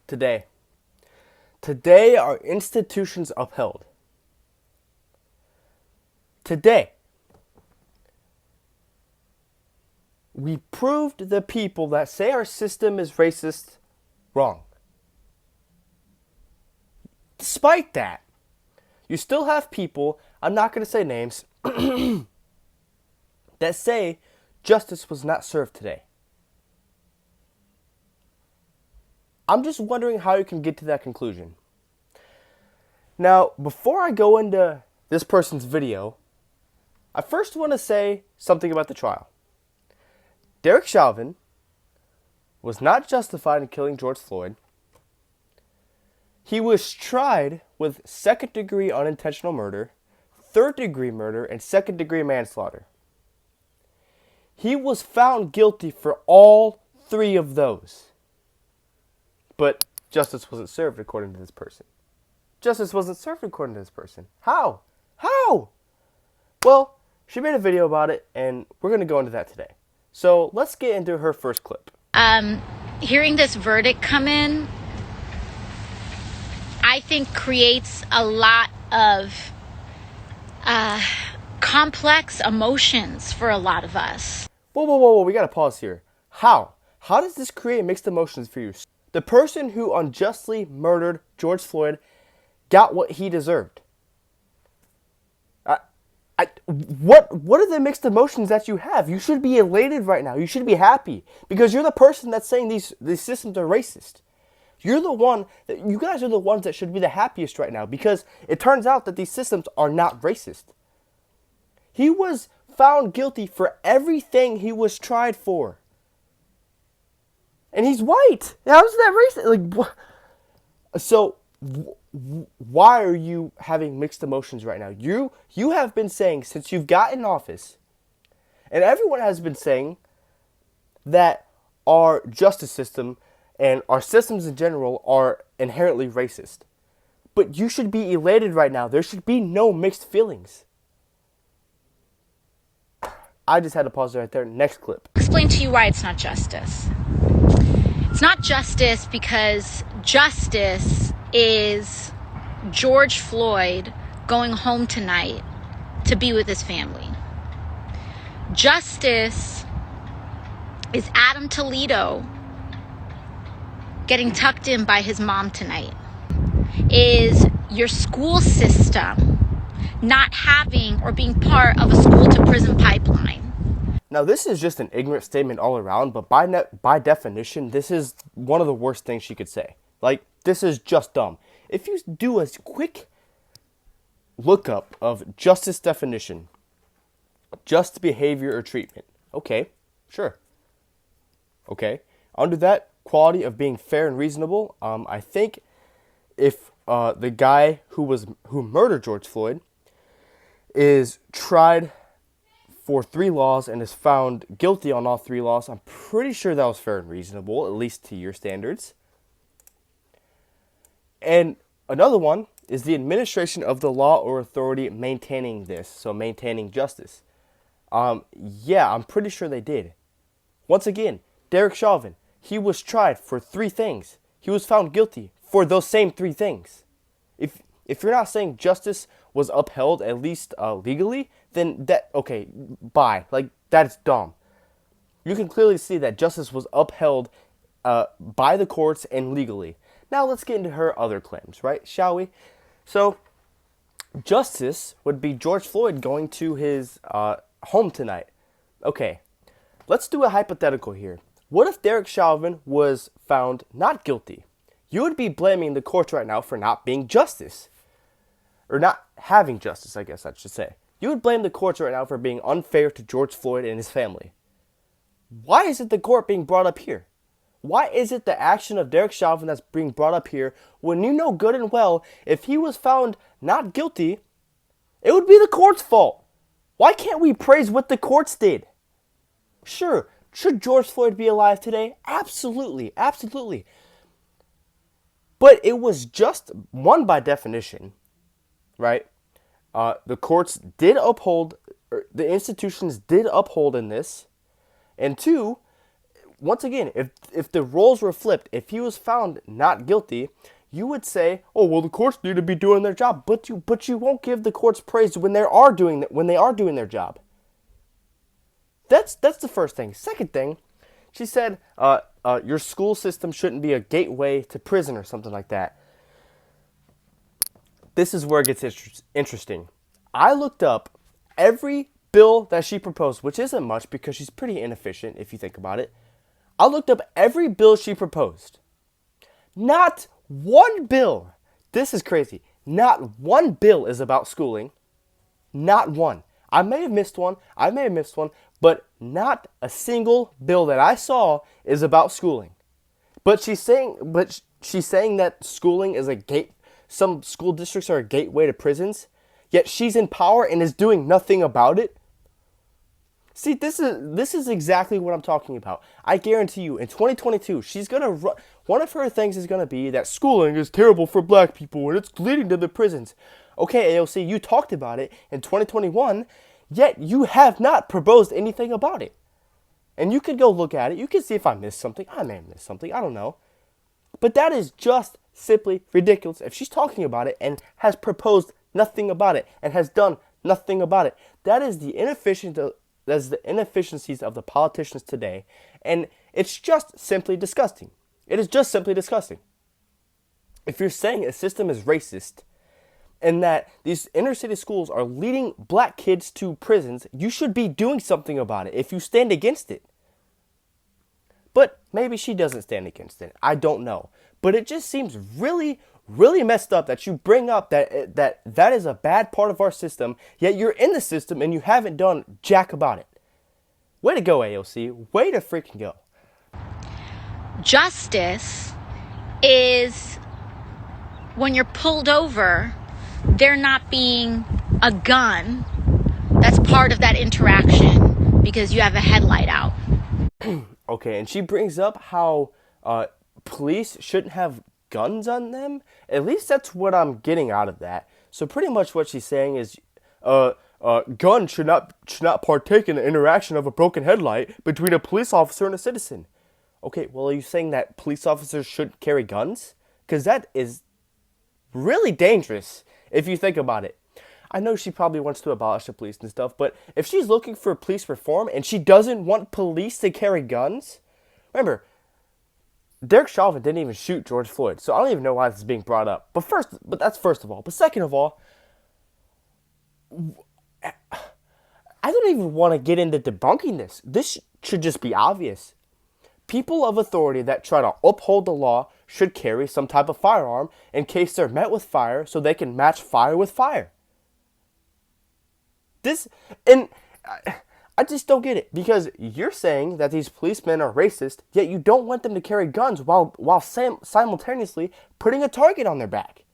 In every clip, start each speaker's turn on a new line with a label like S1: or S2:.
S1: today. Today, our institutions upheld. Today, we proved the people that say our system is racist wrong. Despite that, you still have people, I'm not going to say names, that say justice was not served today. I'm just wondering how you can get to that conclusion. Now, before I go into this person's video, I first want to say something about the trial. Derek Chauvin was not justified in killing George Floyd. He was tried with second-degree unintentional murder, third-degree murder, and second-degree manslaughter. He was found guilty for all three of those. But justice wasn't served according to this person. Justice wasn't served according to this person. How? How? Well, she made a video about it, and we're going to go into that today. So let's get into her first clip.
S2: Hearing this verdict come in, I think creates a lot of complex emotions for a lot of us.
S1: Whoa, we got to pause here. How? How does this create mixed emotions for you? The person who unjustly murdered George Floyd got what he deserved. What are the mixed emotions that you have? You should be elated right now. You should be happy because you're the person that's saying these systems are racist. You guys are the ones that should be the happiest right now because it turns out that these systems are not racist. He was found guilty for everything he was tried for. And he's white. How is that racist? So, why are you having mixed emotions right now? You have been saying since you've gotten in office, and everyone has been saying that our justice system and our systems in general are inherently racist. But you should be elated right now. There should be no mixed feelings. I just had to pause right there. Next clip.
S2: Explain to you why it's not justice. It's not justice because justice is George Floyd going home tonight to be with his family. Justice is Adam Toledo getting tucked in by his mom tonight. Is your school system not having or being part of a school to prison pipeline.
S1: Now, this is just an ignorant statement all around, but by definition, this is one of the worst things she could say. Like, this is just dumb. If you do a quick lookup of justice definition, just behavior or treatment, okay, sure. Okay, under that quality of being fair and reasonable, I think if the guy who murdered George Floyd is tried for 3 laws and is found guilty on all 3 laws, I'm pretty sure that was fair and reasonable, at least to your standards. And another one is the administration of the law or authority maintaining this, so maintaining justice. Yeah, I'm pretty sure they did. Once again, Derek Chauvin, he was tried for 3 things. He was found guilty for those same 3 things. If you're not saying justice was upheld, at least legally, then okay, bye. Like, that's dumb. You can clearly see that justice was upheld by the courts and legally. Now let's get into her other claims, right? Shall we? So, justice would be George Floyd going to his home tonight. Okay, let's do a hypothetical here. What if Derek Chauvin was found not guilty? You would be blaming the courts right now for not being justice. Or not having justice, I guess I should say. You would blame the courts right now for being unfair to George Floyd and his family. Why isn't the court being brought up here? Why is it the action of Derek Chauvin that's being brought up here when you know good and well if he was found not guilty, it would be the court's fault? Why can't we praise what the courts did? Sure, should George Floyd be alive today? Absolutely, absolutely. But it was just, one, by definition, right? The courts did uphold, the institutions did uphold in this. And 2, Once again, if the roles were flipped, if he was found not guilty, you would say, "Oh well, the courts need to be doing their job," but you won't give the courts praise when they are doing their job. That's the first thing. Second thing, she said, "Your school system shouldn't be a gateway to prison or something like that." This is where it gets interesting. I looked up every bill that she proposed, which isn't much because she's pretty inefficient if you think about it. I looked up every bill she proposed. Not one bill. This is crazy. Not one bill is about schooling. Not one. I may have missed one. But not a single bill that I saw is about schooling. But she's saying that schooling is a gate. Some school districts are a gateway to prisons. Yet she's in power and is doing nothing about it. See, this is exactly what I'm talking about. I guarantee you, in 2022, she's gonna one of her things is gonna be that schooling is terrible for black people and it's leading to the prisons. Okay, AOC, you talked about it in 2021, yet you have not proposed anything about it. And you could go look at it. You can see if I missed something. I may have missed something. I don't know. But that is just simply ridiculous. If she's talking about it and has proposed nothing about it and has done nothing about it, that is the inefficiencies of the politicians today, and it's just simply disgusting. It is just simply disgusting. If you're saying a system is racist and that these inner city schools are leading black kids to prisons, you should be doing something about it if you stand against it. But maybe she doesn't stand against it. I don't know. But it just seems really, really messed up that you bring up that is a bad part of our system, yet you're in the system and you haven't done jack about it. Way to go, AOC. Way to freaking go.
S2: Justice is when you're pulled over, there not being a gun that's part of that interaction because you have a headlight out.
S1: Okay, and she brings up how police shouldn't have guns on them. At least that's what I'm getting out of that. So pretty much what she's saying is, guns should not partake in the interaction of a broken headlight between a police officer and a citizen. Okay, well, are you saying that police officers shouldn't carry guns? Because that is really dangerous if you think about it. I know she probably wants to abolish the police and stuff, but if she's looking for police reform and she doesn't want police to carry guns, remember, Derek Chauvin didn't even shoot George Floyd, so I don't even know why this is being brought up. But that's first of all. But second of all, I don't even want to get into debunking this. This should just be obvious. People of authority that try to uphold the law should carry some type of firearm in case they're met with fire so they can match fire with fire. I just don't get it, because you're saying that these policemen are racist, yet you don't want them to carry guns while simultaneously putting a target on their back.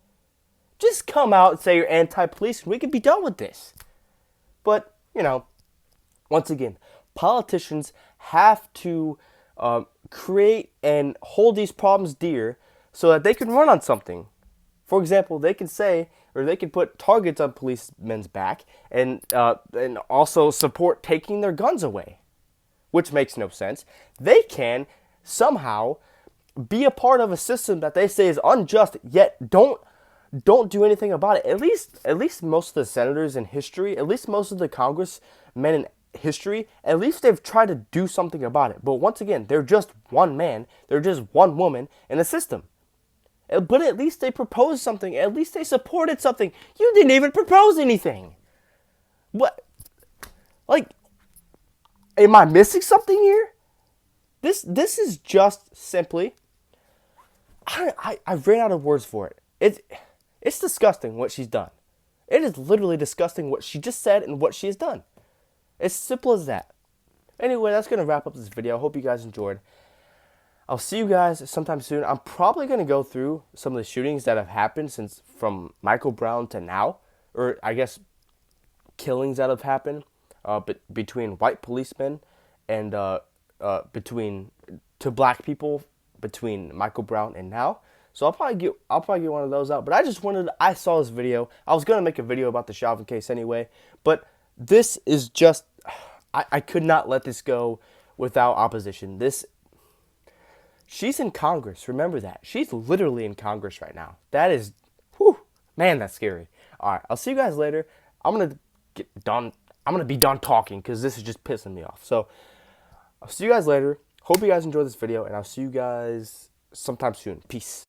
S1: Just come out and say you're anti-police and we can be done with this. But, once again, politicians have to create and hold these problems dear so that they can run on something. For example, they can say, or they can put targets on policemen's back and also support taking their guns away, which makes no sense. They can somehow be a part of a system that they say is unjust, yet don't do anything about it. At least most of the senators in history, at least most of the congressmen in history, at least they've tried to do something about it. But once again, they're just one man, they're just one woman in a system. But at least they proposed something. At least they supported something. You didn't even propose anything. What? Like, am I missing something here? This is just simply, I ran out of words for it. It's disgusting what she's done. It is literally disgusting what she just said and what she has done. It's simple as that. Anyway, that's going to wrap up this video. I hope you guys enjoyed. I'll see you guys sometime soon. I'm probably going to go through some of the shootings that have happened since from Michael Brown to now. Or I guess killings that have happened between white policemen and between two black people between Michael Brown and now. So I'll probably get one of those out. But I saw this video. I was going to make a video about the Chauvin case anyway. But this is just, I could not let this go without opposition. She's in Congress. Remember that. She's literally in Congress right now. That is, whew, man, that's scary. All right, I'll see you guys later. I'm gonna get done. I'm gonna be done talking because this is just pissing me off. So I'll see you guys later. Hope you guys enjoyed this video, and I'll see you guys sometime soon. Peace.